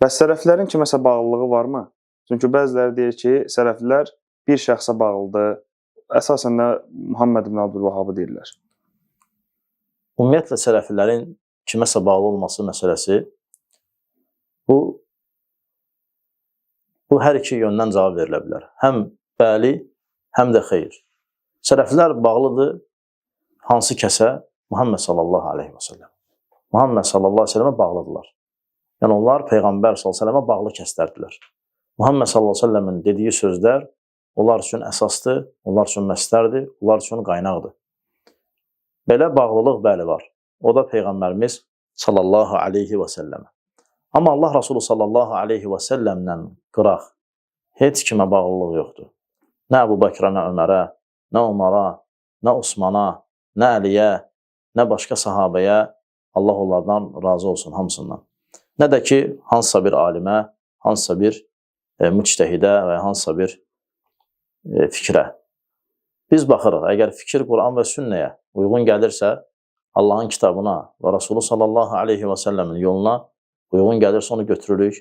Bəs sələflərin kiməsə bağlılığı varmı? Çünki bəziləri deyir ki, sələflər bir şəxsə bağlıdır. Əsasən də Muhammed ibn Abdülvahabı deyirlər. Ümumiyyətlə, sələfilərin kiməsə bağlı olması məsələsi bu hər iki yöndən cavab verilə bilər. Həm bəli, həm də xeyr. Sələflər bağlıdır hansı kəsə? Muhammed sallallahu aleyhi və səlləm. Muhammed sallallahu aleyhi və səlləmə bağlıdırlar. Yəni, onlar Peyğəmbər sallallahu aleyhi və səlləmə bağlı kəslərdilər. Muhammed sallallahu aleyhi və səlləmin dediyi sözlər onlar üçün əsasdır, onlar üçün məstərdir, onlar üçün qaynaqdır. Belə bağlılıq bəli var. O da Peyğəmbərimiz sallallahu aleyhi və səlləmə. Amma Allah Rasulü sallallahu aleyhi və səlləmdən qıraq heç kimə bağlılıq yoxdur. Nə Əbu Bəkrə, nə Ömərə, nə Umara, nə Osmana, nə Əliyə, nə başqa sahabəyə, Allah onlardan razı olsun hamısından. Nə də ki, hansısa bir alimə, hansısa bir müctəhidə və hansısa bir fikrə. Biz baxırıq, əgər fikir Quran və sünnəyə uyğun gəlirsə, Allahın kitabına və Rasulü sallallahu aleyhi və səlləmin yoluna uyğun gəlirsə onu götürürük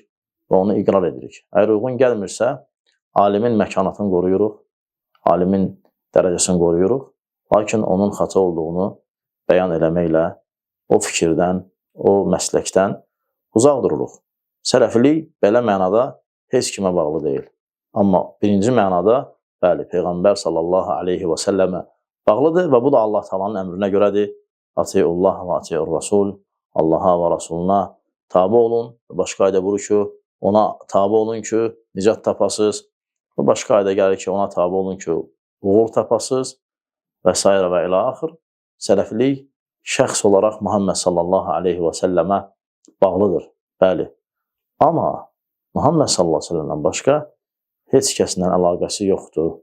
və onu iqrar edirik. Əgər uyğun gəlmirsə, alimin məkanatını qoruyuruq, alimin dərəcəsini qoruyuruq, lakin onun xata olduğunu bəyan eləməklə o fikirdən, o məsləkdən uzaq dururuq. Sələfilik belə mənada heç kimə bağlı deyil. Amma birinci mənada, bəli, Peyğəmbər sallallahu aleyhi və səlləmə bağlıdır və bu da Allah Taala'nın əmrinə görədir. Atiullah və atiur Rasul, Allaha və Rasuluna tabi olun. Başqa ayda vurur ki, ona tabi olun ki, nicat tapasız. Və başqa ayda gəlir ki, ona tabi olun ki, uğur tapasız və s. və ilə axır. Sələfilik şəxs olaraq Muhammed sallallahu aleyhi və səlləmə bağlıdır, bəli. Amma Muhammed sallallahu aleyhi və səlləmdən başqa heç kəslə əlaqəsi yoxdur.